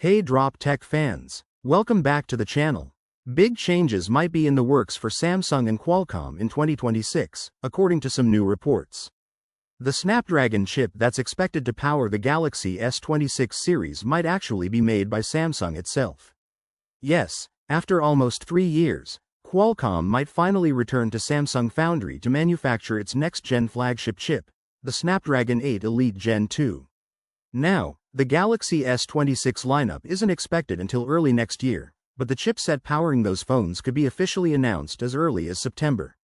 Hey Drop Tech fans! Welcome back to the channel. Big changes might be in the works for Samsung and Qualcomm in 2026, according to some new reports. The Snapdragon chip that's expected to power the Galaxy S26 series might actually be made by Samsung itself. Yes, after almost 3 years, Qualcomm might finally return to Samsung Foundry to manufacture its next-gen flagship chip, the Snapdragon 8 Elite Gen 2. Now, the Galaxy S26 lineup isn't expected until early next year, but the chipset powering those phones could be officially announced as early as September.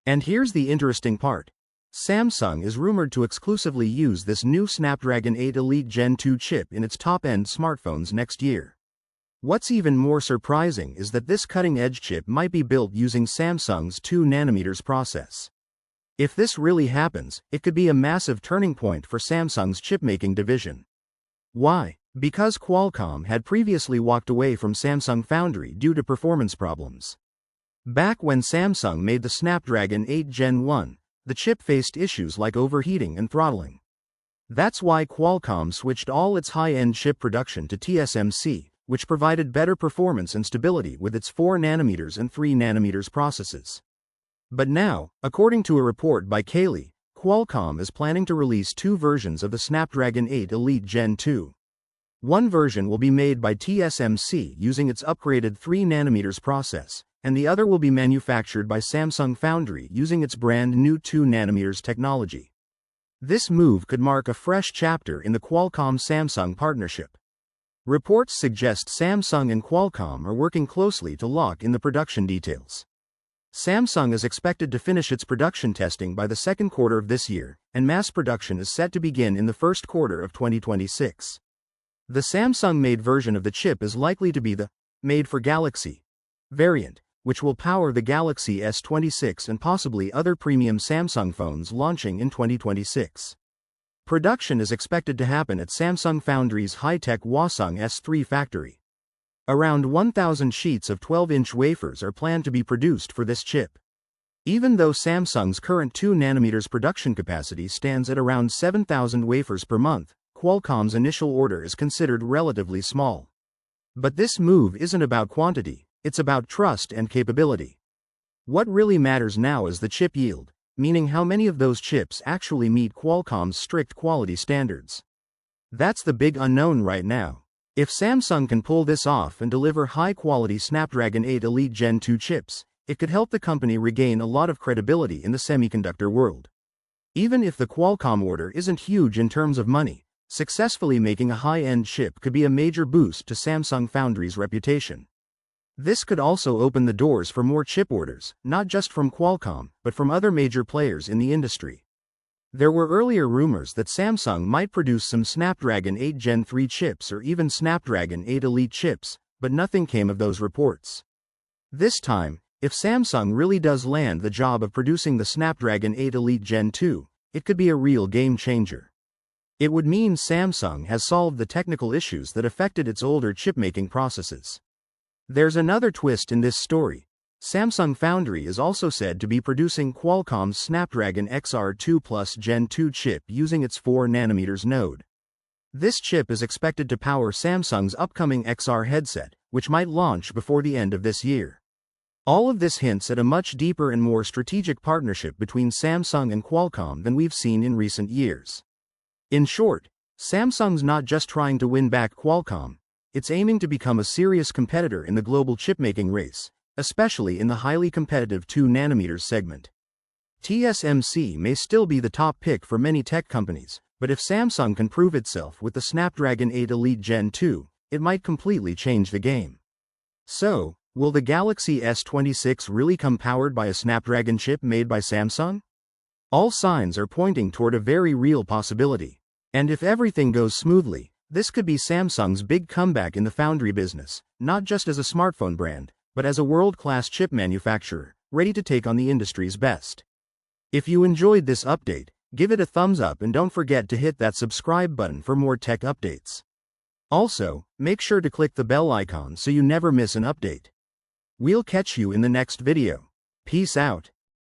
And here's the interesting part. Samsung is rumored to exclusively use this new Snapdragon 8 Elite Gen 2 chip in its top-end smartphones next year. What's even more surprising is that this cutting-edge chip might be built using Samsung's 2nm process. If this really happens, it could be a massive turning point for Samsung's chipmaking division. Why? Because Qualcomm had previously walked away from Samsung Foundry due to performance problems. Back when Samsung made the Snapdragon 8 Gen 1, the chip faced issues like overheating and throttling. That's why Qualcomm switched all its high-end chip production to TSMC, which provided better performance and stability with its 4nm and 3nm processes. But now, according to a report by Kaylee, Qualcomm is planning to release 2 versions of the Snapdragon 8 Elite Gen 2. One version will be made by TSMC using its upgraded 3nm process, and the other will be manufactured by Samsung Foundry using its brand new 2nm technology. This move could mark a fresh chapter in the Qualcomm-Samsung partnership. Reports suggest Samsung and Qualcomm are working closely to lock in the production details. Samsung is expected to finish its production testing by the second quarter of this year, and mass production is set to begin in the first quarter of 2026. The Samsung-made version of the chip is likely to be the made for Galaxy variant, which will power the Galaxy S26 and possibly other premium Samsung phones launching in 2026. Production is expected to happen at Samsung Foundry's high-tech Hwaseong S3 factory. Around 1,000 sheets of 12-inch wafers are planned to be produced for this chip. Even though Samsung's current 2nm production capacity stands at around 7,000 wafers per month, Qualcomm's initial order is considered relatively small. But this move isn't about quantity, it's about trust and capability. What really matters now is the chip yield, meaning how many of those chips actually meet Qualcomm's strict quality standards. That's the big unknown right now. If Samsung can pull this off and deliver high-quality Snapdragon 8 Elite Gen 2 chips, it could help the company regain a lot of credibility in the semiconductor world. Even if the Qualcomm order isn't huge in terms of money, successfully making a high-end chip could be a major boost to Samsung Foundry's reputation. This could also open the doors for more chip orders, not just from Qualcomm, but from other major players in the industry. There were earlier rumors that Samsung might produce some Snapdragon 8 Gen 3 chips or even Snapdragon 8 Elite chips, but nothing came of those reports. This time, if Samsung really does land the job of producing the Snapdragon 8 Elite Gen 2, it could be a real game changer. It would mean Samsung has solved the technical issues that affected its older chipmaking processes. There's another twist in this story. Samsung Foundry is also said to be producing Qualcomm's Snapdragon XR2 Plus Gen 2 chip using its 4nm node. This chip is expected to power Samsung's upcoming XR headset, which might launch before the end of this year. All of this hints at a much deeper and more strategic partnership between Samsung and Qualcomm than we've seen in recent years. In short, Samsung's not just trying to win back Qualcomm, it's aiming to become a serious competitor in the global chipmaking race, especially in the highly competitive 2nm segment. TSMC may still be the top pick for many tech companies, but if Samsung can prove itself with the Snapdragon 8 Elite Gen 2, it might completely change the game. So, will the Galaxy S26 really come powered by a Snapdragon chip made by Samsung? All signs are pointing toward a very real possibility. And if everything goes smoothly, this could be Samsung's big comeback in the foundry business, not just as a smartphone brand, but as a world-class chip manufacturer, ready to take on the industry's best. If you enjoyed this update, give it a thumbs up and don't forget to hit that subscribe button for more tech updates. Also, make sure to click the bell icon so you never miss an update. We'll catch you in the next video. Peace out.